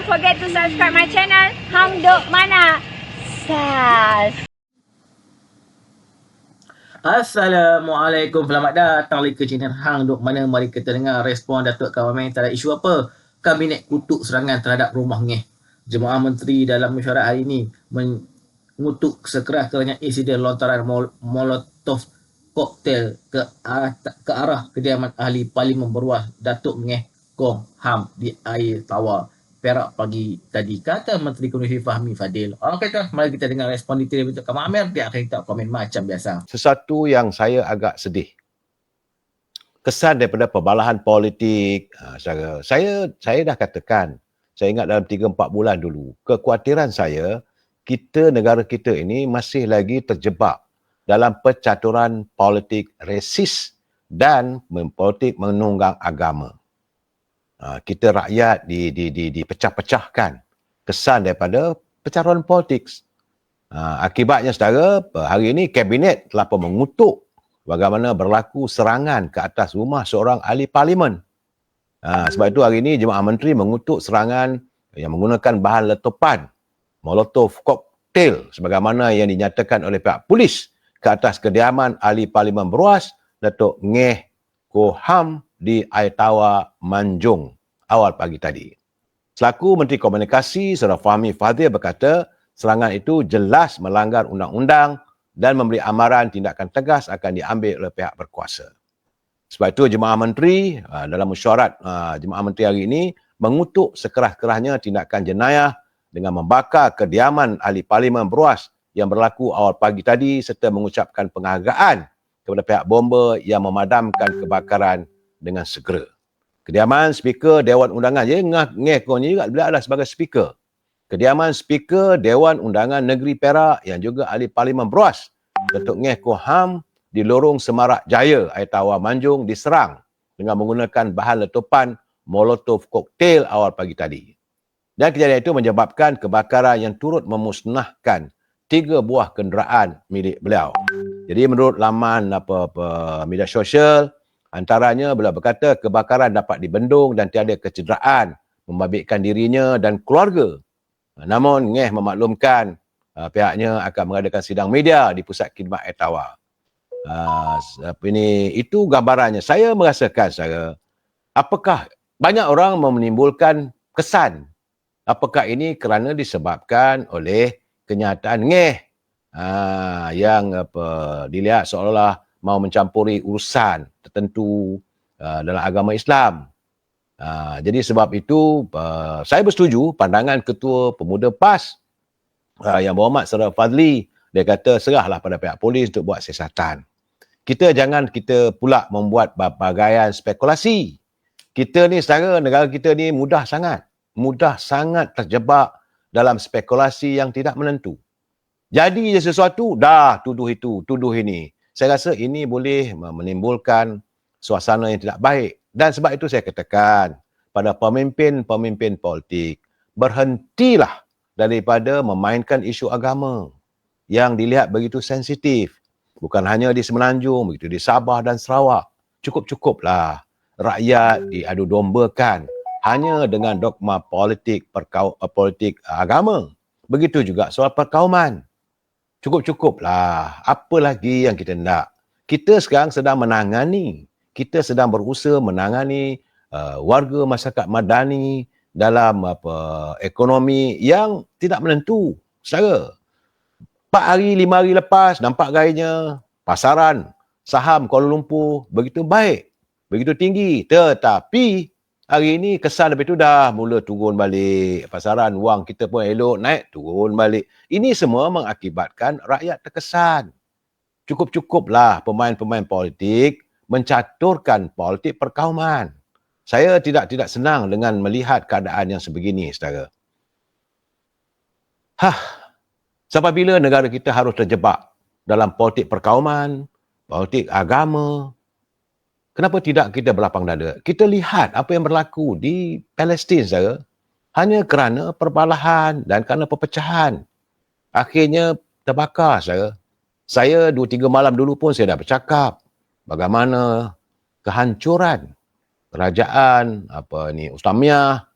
forget to subscribe my channel. Hang Duk Mana. Sas. Assalamualaikum, selamat datang lagi ke channel Hang Duk Mana. Mari kita dengar respon Datuk Kawamen terhadap isu apa? Kabinet kutuk serangan terhadap rumah Ngeh. Jemaah Menteri dalam mesyuarat hari ini mengutuk sekeras-kerasnya insiden lontaran molotov koktel ke arah kediaman ahli Parlimen Beruas Datuk Ngeh Kong Ham di Air Tawar, Perak pagi tadi, kata Menteri Komunikasi Fahmi Fadil. Okey tuan, mari kita dengar respon detail untuk Kamal Amir. Dia akan kita komen macam biasa. Sesuatu yang saya agak sedih. Kesan daripada perbalahan politik. Saya dah katakan, saya ingat dalam 3-4 bulan dulu, kekhawatiran saya, negara kita ini masih lagi terjebak dalam percaturan politik resis dan politik menunggang agama. Kita rakyat dipecah-pecahkan kesan daripada percaturan politik. Akibatnya saudara, hari ini kabinet telah pun mengutuk bagaimana berlaku serangan ke atas rumah seorang ahli parlimen. Sebab itu hari ini Jemaah Menteri mengutuk serangan yang menggunakan bahan letupan, molotov koktel sebagaimana yang dinyatakan oleh pihak polis ke atas kediaman ahli parlimen Beruas, Datuk Ngeh Kong Ham di Air Tawar, Manjung awal pagi tadi. Selaku Menteri Komunikasi, Saudara Fahmi Fadil berkata, serangan itu jelas melanggar undang-undang dan memberi amaran tindakan tegas akan diambil oleh pihak berkuasa. Sebab itu Jemaah Menteri dalam mesyuarat Jemaah Menteri hari ini mengutuk sekeras-kerasnya tindakan jenayah dengan membakar kediaman ahli Parlimen Beruas yang berlaku awal pagi tadi serta mengucapkan penghargaan kepada pihak bomba yang memadamkan kebakaran dengan segera. Kediaman Speaker Dewan Undangan, Ngeh Kong juga beliau adalah sebagai Speaker. Kediaman Speaker Dewan Undangan Negeri Perak yang juga ahli Parlimen Beruas, Datuk Ngeh Kong Ham di Lorong Semarak Jaya, Air Tawar, Manjung diserang dengan menggunakan bahan letupan molotov koktel awal pagi tadi. Dan kejadian itu menyebabkan kebakaran yang turut memusnahkan 3 buah kenderaan milik beliau. Jadi menurut laman media sosial, antaranya beliau berkata kebakaran dapat dibendung dan tiada kecederaan membabitkan dirinya dan keluarga. Namun Ngeh memaklumkan pihaknya akan mengadakan sidang media di Pusat Khidmat Air Tawar. Itu gambarannya. Saya merasakan apakah banyak orang menimbulkan kesan apakah ini kerana disebabkan oleh kenyataan Ngeh yang dilihat seolah-olah mau mencampuri urusan tertentu dalam agama Islam. Jadi sebab itu saya bersetuju pandangan Ketua Pemuda PAS Yang Berhormat Saudara Fadli. Dia kata serahlah pada pihak polis untuk buat siasatan. Jangan kita pula membuat pelbagaian spekulasi. Kita ni saudara, negara kita ni mudah sangat terjebak dalam spekulasi yang tidak menentu. Jadi sesuatu, dah tuduh itu, tuduh ini. Saya rasa ini boleh menimbulkan suasana yang tidak baik. Dan sebab itu saya katakan pada pemimpin-pemimpin politik, berhentilah daripada memainkan isu agama yang dilihat begitu sensitif. Bukan hanya di Semenanjung, begitu di Sabah dan Sarawak. Cukup-cukuplah rakyat diadu dombakan hanya dengan dogma politik agama. Begitu juga soal perkauman. Cukup-cukuplah. Apa lagi yang kita nak? Kita sekarang sedang berusaha menangani warga masyarakat madani dalam ekonomi yang tidak menentu. Saudara, 4 hari, 5 hari lepas, nampak gayanya pasaran saham Kuala Lumpur begitu baik, begitu tinggi. Tetapi hari ini kesan lepas itu dah mula turun balik. Pasaran wang kita pun elok, naik, turun balik. Ini semua mengakibatkan rakyat terkesan. Cukup-cukuplah pemain-pemain politik mencaturkan politik perkauman. Saya tidak senang dengan melihat keadaan yang sebegini, saudara. Sampai bila negara kita harus terjebak dalam politik perkauman, politik agama? Kenapa tidak kita berlapang dada? Kita lihat apa yang berlaku di Palestin, saudara. Hanya kerana perbalahan dan kerana perpecahan. Akhirnya terbakar, saudara. Saya 2-3 malam dulu pun saya dah bercakap bagaimana kehancuran kerajaan Utsmaniyah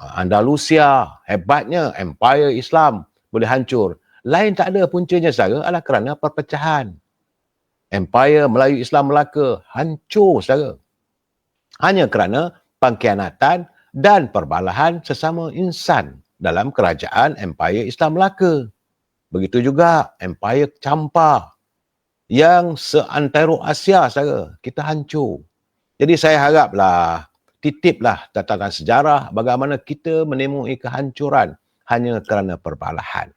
Andalusia, hebatnya Empire Islam boleh hancur. Lain tak ada, puncanya saudara adalah kerana perpecahan. Empire Melayu Islam Melaka hancur saudara. Hanya kerana pengkhianatan dan perbalahan sesama insan dalam kerajaan Empire Islam Melaka. Begitu juga Empire Champa yang seantero Asia saudara, kita hancur. Jadi saya haraplah, titiplah catatan sejarah bagaimana kita menemui kehancuran hanya kerana perbalahan.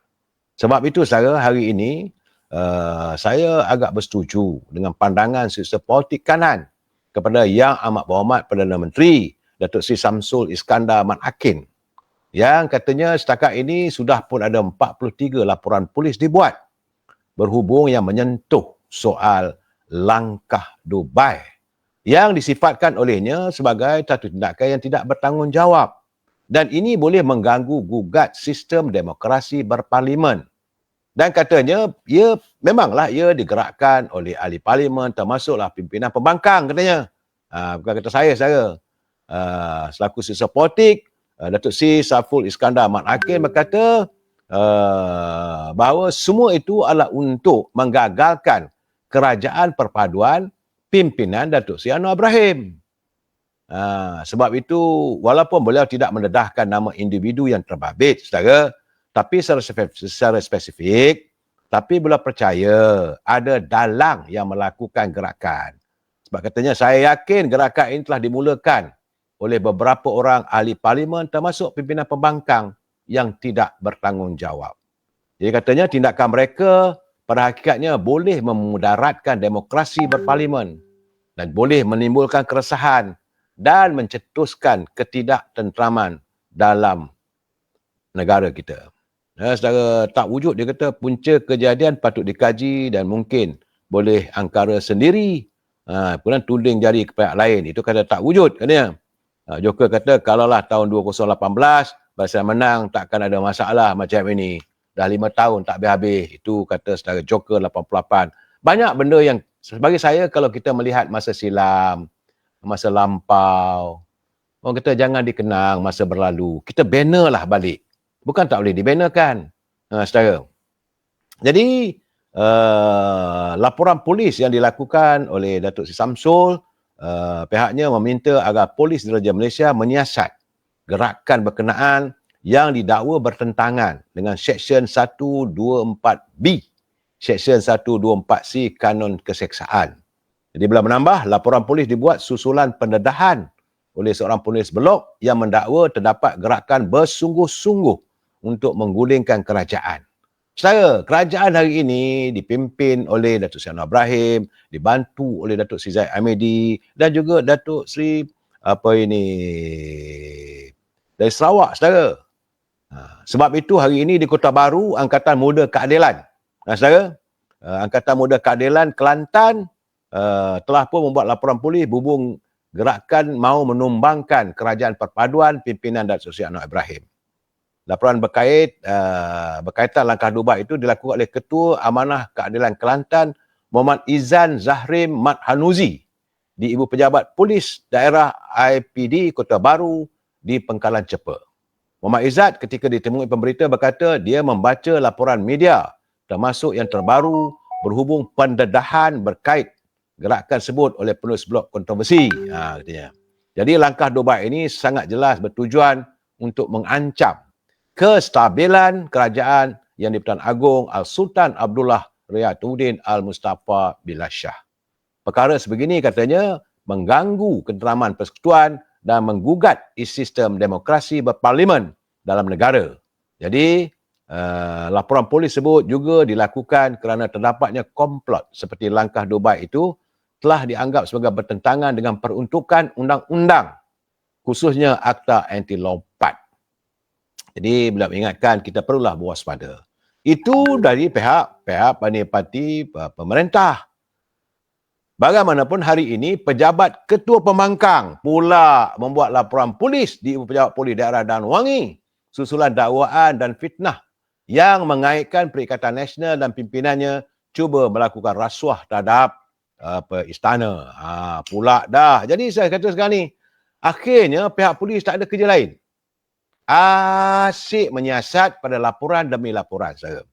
Sebab itu saudara, hari ini saya agak bersetuju dengan pandangan sistem politik kanan kepada Yang Amat Berhormat Perdana Menteri Datuk Seri Samsul Iskandar Mat Hakim, yang katanya setakat ini sudah pun ada 43 laporan polis dibuat berhubung yang menyentuh soal langkah Dubai yang disifatkan olehnya sebagai satu tindakan yang tidak bertanggungjawab, dan ini boleh mengganggu gugat sistem demokrasi berparlimen. Dan katanya memanglah ia digerakkan oleh ahli parlimen termasuklah pimpinan pembangkang katanya. Bukan kata saya. Selaku sistem politik, Datuk Seri Samsul Iskandar Mat Hakim berkata bahawa semua itu adalah untuk menggagalkan kerajaan perpaduan pimpinan Datuk Seri Anwar Ibrahim. Sebab itu, walaupun beliau tidak mendedahkan nama individu yang terbabit, saudara, tapi secara spesifik, tapi beliau percaya ada dalang yang melakukan gerakan. Sebab katanya, saya yakin gerakan ini telah dimulakan oleh beberapa orang ahli parlimen termasuk pimpinan pembangkang yang tidak bertanggungjawab. Jadi katanya tindakan mereka pada hakikatnya boleh memudaratkan demokrasi berparlimen dan boleh menimbulkan keresahan dan mencetuskan ketidaktentraman dalam negara kita. Secara tak wujud, dia kata punca kejadian patut dikaji dan mungkin boleh angkara sendiri. Kemudian tuding jari ke pihak lain. Itu kata tak wujud katanya. Joker kata kalaulah tahun 2018 Barisan menang takkan ada masalah macam ini. Dah 5 tahun tak habis-habis. Itu kata saudara Joker 88. Banyak benda yang bagi saya kalau kita melihat masa silam, masa lampau, orang kata jangan dikenang masa berlalu. Kita bannerlah balik. Bukan tak boleh dibannerkan. Saudara. Jadi, laporan polis yang dilakukan oleh Datuk Seri Samsul, pihaknya meminta agar Polis Diraja Malaysia menyiasat gerakan berkenaan yang didakwa bertentangan dengan Seksyen 124B, Seksyen 124C Kanun Keseksaan. Jadi bila menambah, laporan polis dibuat susulan pendedahan oleh seorang polis blok yang mendakwa terdapat gerakan bersungguh-sungguh untuk menggulingkan kerajaan. Saudara, kerajaan hari ini dipimpin oleh Datuk Seri Anwar Ibrahim, dibantu oleh Datuk Seri Zahid Hamidi dan juga Datuk Seri dari Sarawak, saudara. Sebab itu hari ini di Kota Baru, Angkatan Muda Keadilan, saudara, Angkatan Muda Keadilan Kelantan telah pun membuat laporan polis berhubung gerakan mahu menumbangkan kerajaan perpaduan pimpinan Datuk Seri Anwar Ibrahim. Laporan berkaitan langkah Dubai itu dilakukan oleh Ketua Amanah Keadilan Kelantan Muhammad Izan Zahrim Mat Hanuzi di Ibu Pejabat Polis Daerah IPD Kota Baru di Pengkalan Cepa. Muhammad Izzat ketika ditemui pemberita berkata dia membaca laporan media termasuk yang terbaru berhubung pendedahan berkait gerakan sebut oleh penulis blog kontroversi. Katanya. Jadi langkah Dubai ini sangat jelas bertujuan untuk mengancam kestabilan kerajaan yang di-Pertuan Agong Al-Sultan Abdullah Riyaduddin Al-Mustafa Billah Shah. Perkara sebegini katanya mengganggu ketenteraman persekutuan dan menggugat sistem demokrasi berparlimen dalam negara. Jadi, laporan polis sebut juga dilakukan kerana terdapatnya komplot seperti langkah Dubai itu telah dianggap sebagai bertentangan dengan peruntukan undang-undang, khususnya Akta Anti Lompat. Jadi bila mengingatkan kita perlulah berwaspada. Itu dari pihak parti pemerintah. Bagaimanapun hari ini pejabat ketua pembangkang pula membuat laporan polis di Ibu Pejabat Polis Daerah Dan Wangi susulan dakwaan dan fitnah yang mengaitkan Perikatan Nasional dan pimpinannya cuba melakukan rasuah terhadap istana. Pula dah. Jadi saya kata sekarang ni, akhirnya pihak polis tak ada kerja lain. asyik menyiasat pada laporan demi laporan, saudara.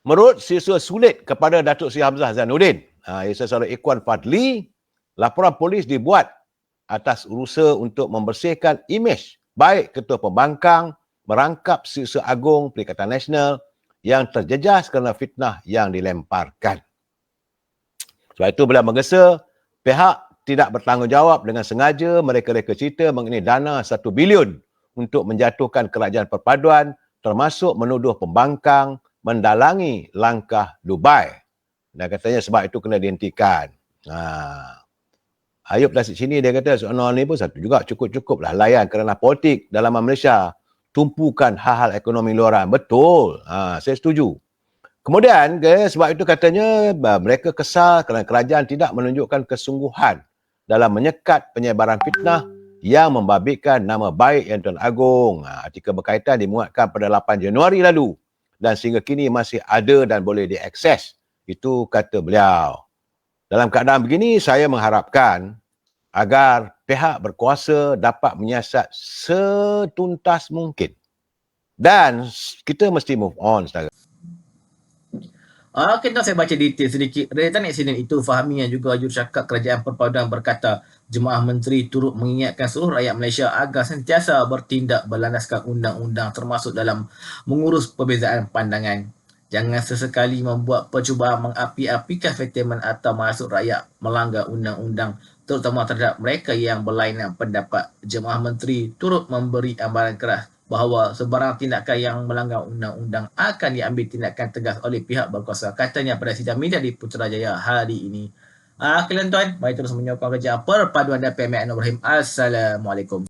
Menurut siswa sulit kepada Datuk Seri Hamzah Zainuddin, saudara Ikhwan Fadli, laporan polis dibuat atas usaha untuk membersihkan imej baik Ketua Pembangkang merangkap Siswa Agung Perikatan Nasional yang terjejas kerana fitnah yang dilemparkan. Sebab itu bila menggesa, pihak tidak bertanggungjawab dengan sengaja mereka-reka cerita mengenai dana 1 bilion untuk menjatuhkan kerajaan perpaduan, termasuk menuduh pembangkang mendalangi langkah Dubai. Dan katanya sebab itu kena dihentikan. Ayub dari sini dia kata soal ni pun satu juga cukup-cukup lah layan kerana politik dalam Malaysia tumpukan hal-hal ekonomi luaran. Betul. Saya setuju. Kemudian sebab itu katanya mereka kesal kerana kerajaan tidak menunjukkan kesungguhan dalam menyekat penyebaran fitnah yang membabitkan nama baik Yang Tuan Agong. Artikel berkaitan dimuatkan pada 8 Januari lalu dan sehingga kini masih ada dan boleh diakses. Itu kata beliau. Dalam keadaan begini, saya mengharapkan agar pihak berkuasa dapat menyiasat setuntas mungkin. Dan kita mesti move on, saudara. Kita saya baca detail sedikit. Rentetan insiden itu, Fahmi yang juga jurucakap Kerajaan Perpaduan berkata, Jemaah Menteri turut mengingatkan seluruh rakyat Malaysia agar sentiasa bertindak berlandaskan undang-undang termasuk dalam mengurus perbezaan pandangan. Jangan sesekali membuat percubaan mengapi-apikan statement atau masuk rakyat melanggar undang-undang, terutama terhadap mereka yang berlainan pendapat. Jemaah Menteri turut memberi amaran keras bahawa sebarang tindakan yang melanggar undang-undang akan diambil tindakan tegas oleh pihak berkuasa, katanya pada sidang media di Putrajaya hari ini. Kalian tuan, mari terus menyokong kerja Perpaduan dan PMN Ibrahim. Assalamualaikum.